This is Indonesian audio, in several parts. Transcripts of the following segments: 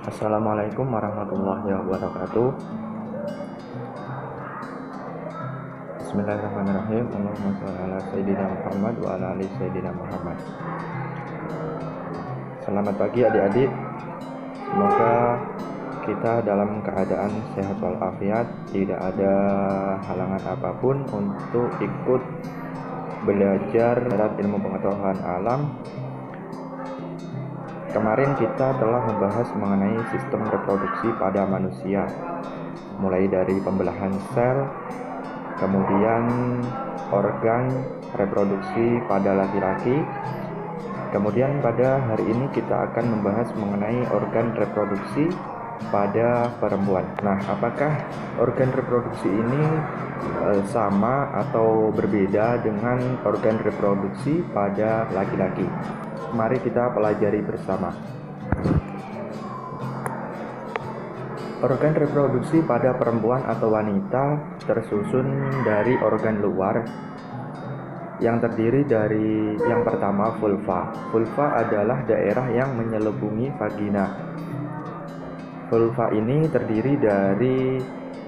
Assalamualaikum warahmatullahi wabarakatuh. Bismillahirrahmanirrahim. Allahumma shalli ala sayyidina Muhammad wa ala ali sayyidina Muhammad. Selamat pagi adik-adik. Semoga kita dalam keadaan sehat walafiat, tidak ada halangan apapun untuk ikut belajar ilmu pengetahuan alam. Kemarin kita telah membahas mengenai sistem reproduksi pada manusia, mulai dari pembelahan sel, kemudian organ reproduksi pada laki-laki. Kemudian pada hari ini kita akan membahas mengenai organ reproduksi pada perempuan. Nah, apakah organ reproduksi ini sama atau berbeda dengan organ reproduksi pada laki-laki? Mari kita pelajari bersama. Organ reproduksi pada perempuan atau wanita tersusun dari organ luar yang terdiri dari yang pertama vulva. Vulva adalah daerah yang menyelubungi vagina. Vulva ini terdiri dari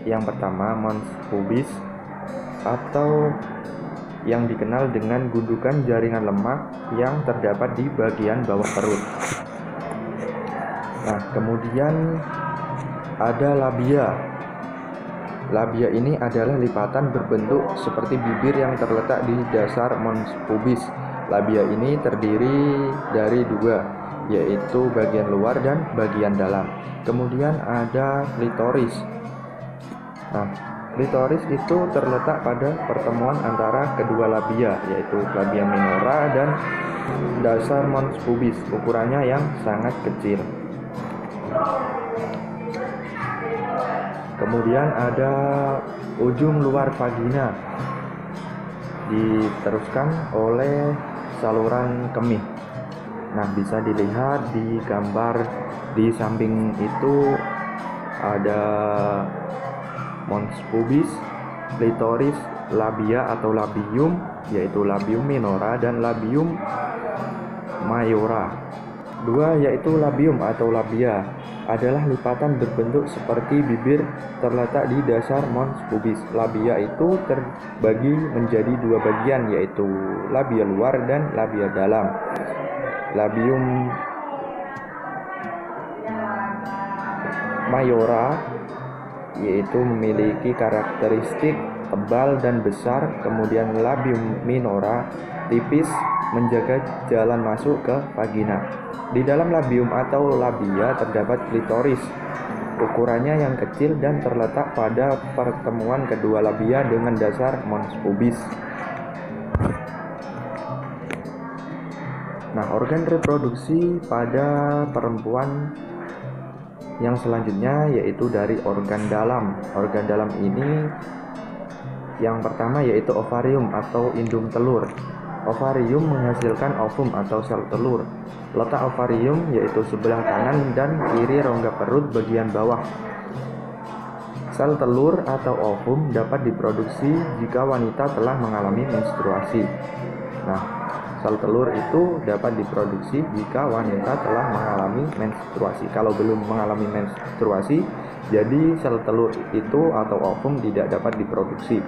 yang pertama mons pubis atau yang dikenal dengan gundukan jaringan lemak yang terdapat di bagian bawah perut. Nah, kemudian ada labia. Labia ini adalah lipatan berbentuk seperti bibir yang terletak di dasar mons pubis. Labia ini terdiri dari dua, yaitu bagian luar dan bagian dalam. Kemudian ada klitoris. Nah, klitoris itu terletak pada pertemuan antara kedua labia, yaitu labia minora dan dasar mons pubis. Ukurannya yang sangat kecil. Kemudian ada ujung luar vagina, diteruskan oleh saluran kemih. Nah, bisa dilihat di gambar di samping itu ada mons pubis, klitoris, labia atau labium, yaitu labium minora dan labium mayora. Dua, yaitu labium atau labia, adalah lipatan berbentuk seperti bibir terletak di dasar mons pubis. Labia itu terbagi menjadi dua bagian, yaitu labia luar dan labia dalam. Labium mayora yaitu memiliki karakteristik tebal dan besar, kemudian labium minora tipis menjaga jalan masuk ke vagina. Di dalam labium atau labia terdapat klitoris. Ukurannya yang kecil dan terletak pada pertemuan kedua labia dengan dasar mons pubis. Nah, organ reproduksi pada perempuan yang selanjutnya yaitu dari organ dalam. Organ dalam ini yang pertama yaitu ovarium atau indung telur. Ovarium menghasilkan ovum atau sel telur. Letak ovarium yaitu sebelah kanan dan kiri rongga perut bagian bawah. Sel telur atau ovum dapat diproduksi jika wanita telah mengalami menstruasi. Nah, sel telur itu dapat diproduksi jika wanita telah mengalami menstruasi. Kalau belum mengalami menstruasi, jadi sel telur itu atau ovum tidak dapat diproduksi.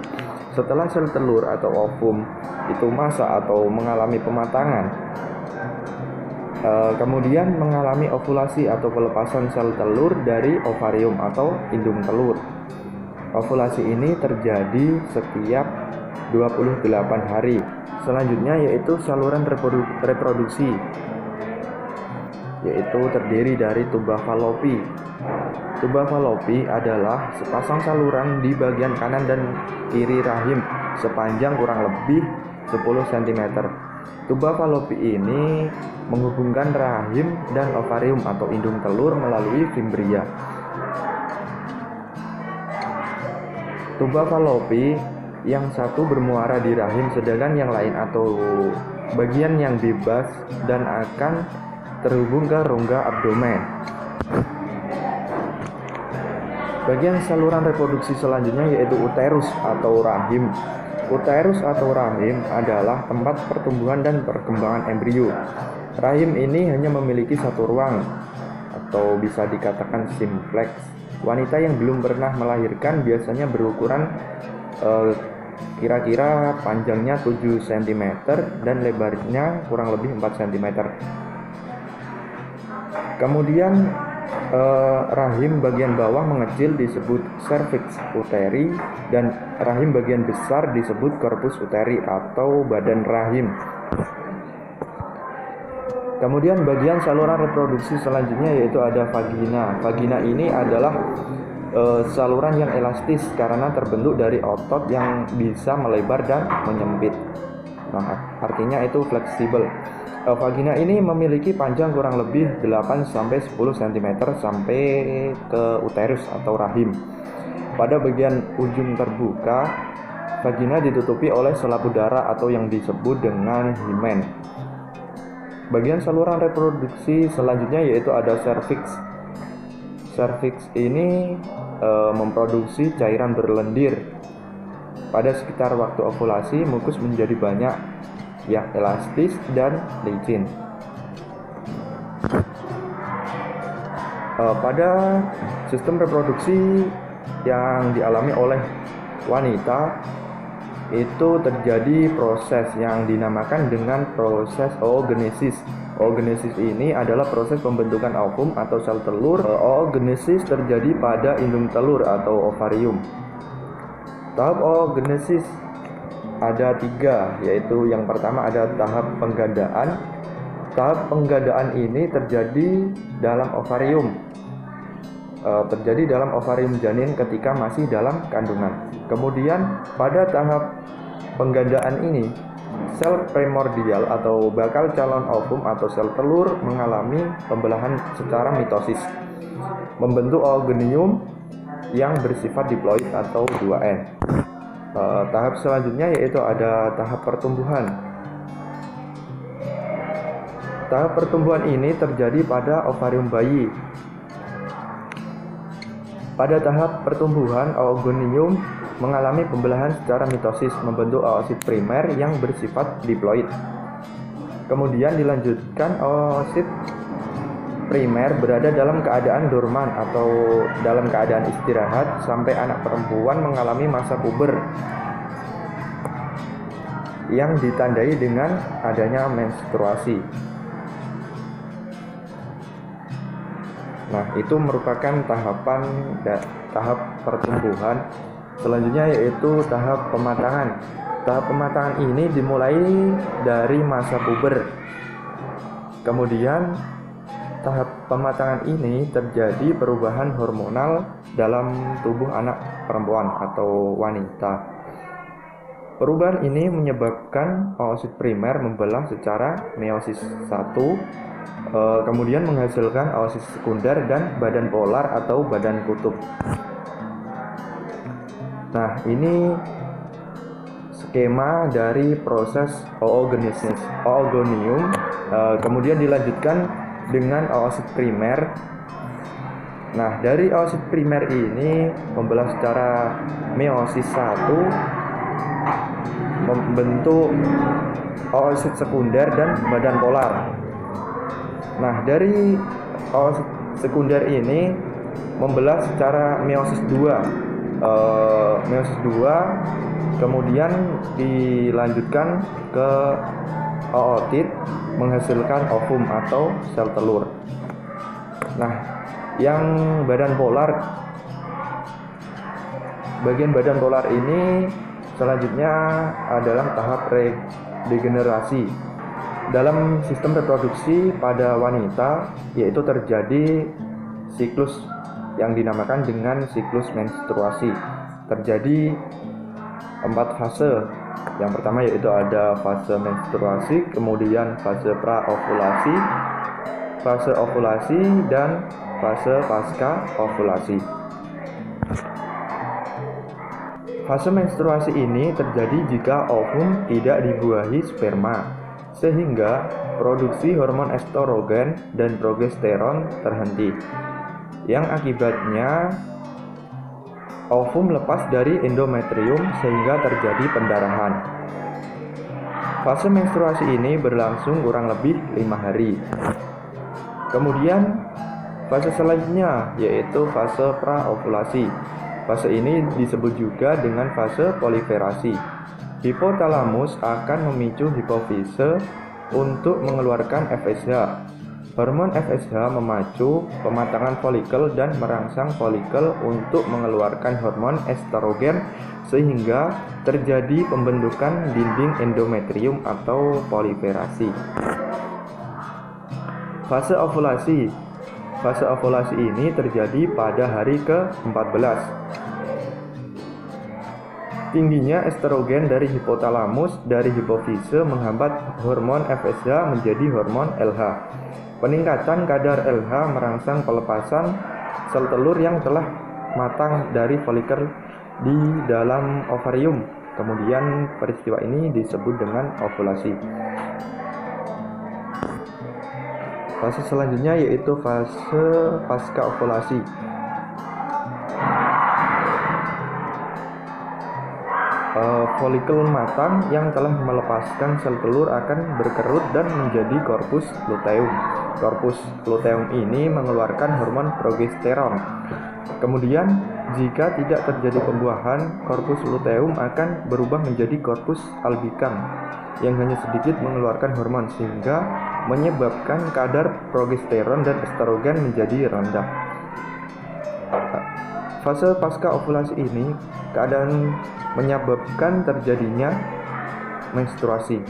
Setelah sel telur atau ovum itu masak atau mengalami pematangan, kemudian mengalami ovulasi atau pelepasan sel telur dari ovarium atau indung telur. Ovulasi ini terjadi setiap 28 hari. Selanjutnya yaitu saluran reproduksi, yaitu terdiri dari tuba Fallopi. Tuba Fallopi adalah sepasang saluran di bagian kanan dan kiri rahim sepanjang kurang lebih 10 cm. Tuba Fallopi ini menghubungkan rahim dan ovarium atau indung telur melalui fimbria. Tuba Fallopi yang satu bermuara di rahim, sedangkan yang lain atau bagian yang bebas dan akan terhubung ke rongga abdomen. Bagian saluran reproduksi selanjutnya yaitu uterus atau rahim. Uterus atau rahim adalah tempat pertumbuhan dan perkembangan embrio. Rahim ini hanya memiliki satu ruang atau bisa dikatakan simplex. Wanita yang belum pernah melahirkan biasanya berukuran kira-kira panjangnya 7 cm dan lebarnya kurang lebih 4 cm. Kemudian rahim bagian bawah mengecil disebut cervix uteri dan rahim bagian besar disebut corpus uteri atau badan rahim. Kemudian bagian saluran reproduksi selanjutnya yaitu ada vagina. Vagina ini adalah saluran yang elastis karena terbentuk dari otot yang bisa melebar dan menyempit. Nah, artinya itu fleksibel. Vagina ini memiliki panjang kurang lebih 8-10 cm sampai ke uterus atau rahim. Pada bagian ujung terbuka, vagina ditutupi oleh selap udara atau yang disebut dengan himen. Bagian saluran reproduksi selanjutnya yaitu ada cervix. Cervix ini memproduksi cairan berlendir. Pada sekitar waktu ovulasi, mukus menjadi banyak yang elastis dan licin. Pada sistem reproduksi yang dialami oleh wanita, itu terjadi proses yang dinamakan dengan proses oogenesis. Oogenesis ini adalah proses pembentukan ovum atau sel telur. Oogenesis terjadi pada indung telur atau ovarium. Tahap oogenesis ada 3, yaitu yang pertama ada tahap penggandaan. Tahap penggandaan ini terjadi dalam ovarium. Terjadi dalam ovarium janin ketika masih dalam kandungan. Kemudian pada tahap penggandaan ini, sel primordial atau bakal calon ovum atau sel telur mengalami pembelahan secara mitosis, membentuk oogonium yang bersifat diploid atau 2N. Tahap selanjutnya yaitu ada tahap pertumbuhan. Tahap pertumbuhan ini terjadi pada ovarium bayi. Pada tahap pertumbuhan, oogonium mengalami pembelahan secara mitosis, membentuk oosit primer yang bersifat diploid. Kemudian dilanjutkan oosit primer berada dalam keadaan dorman atau dalam keadaan istirahat sampai anak perempuan mengalami masa puber yang ditandai dengan adanya menstruasi. Nah, itu merupakan tahap pertumbuhan. Selanjutnya yaitu tahap pematangan. Tahap pematangan ini dimulai dari masa puber. Kemudian tahap pematangan ini terjadi perubahan hormonal dalam tubuh anak perempuan atau wanita. Perubahan ini menyebabkan oosit primer membelah secara meiosis 1, kemudian menghasilkan oosit sekunder dan badan polar atau badan kutub. Nah, ini skema dari proses oogenesis. Oogonium kemudian dilanjutkan dengan oosit primer. Nah, dari oosit primer ini membelah secara meiosis 1, membentuk oosit sekunder dan badan polar. Nah, dari oosit sekunder ini membelah secara meiosis 2. Meiosis 2 kemudian dilanjutkan ke ootit menghasilkan ovum atau sel telur. Nah, yang badan polar, bagian badan polar ini selanjutnya adalah tahap regenerasi. Dalam sistem reproduksi pada wanita yaitu terjadi siklus yang dinamakan dengan siklus menstruasi. Terjadi 4 fase. Yang pertama yaitu ada fase menstruasi, kemudian fase praovulasi, fase ovulasi, dan fase pasca ovulasi. Fase menstruasi ini terjadi jika ovum tidak dibuahi sperma, sehingga produksi hormon estrogen dan progesteron terhenti, yang akibatnya ovum lepas dari endometrium sehingga terjadi pendarahan. Fase menstruasi ini berlangsung kurang lebih 5 hari. Kemudian Fase selanjutnya yaitu fase praovulasi. Fase ini disebut juga dengan fase proliferasi. Hipotalamus akan memicu hipofise untuk mengeluarkan FSH. Hormon FSH memacu pematangan folikel dan merangsang folikel untuk mengeluarkan hormon estrogen sehingga terjadi pembentukan dinding endometrium atau proliferasi. Fase ovulasi. Fase ovulasi ini terjadi pada hari ke-14. Tingginya estrogen dari hipotalamus dari hipofise menghambat hormon FSH menjadi hormon LH. Peningkatan kadar LH merangsang pelepasan sel telur yang telah matang dari folikel di dalam ovarium. Kemudian peristiwa ini disebut dengan ovulasi. Fase selanjutnya yaitu fase pasca ovulasi. Folikel matang yang telah melepaskan sel telur akan berkerut dan menjadi korpus luteum. Korpus luteum ini mengeluarkan hormon progesteron. Kemudian, jika tidak terjadi pembuahan, korpus luteum akan berubah menjadi korpus albicans yang hanya sedikit mengeluarkan hormon sehingga menyebabkan kadar progesteron dan estrogen menjadi rendah. Fase pasca ovulasi ini keadaan menyebabkan terjadinya menstruasi.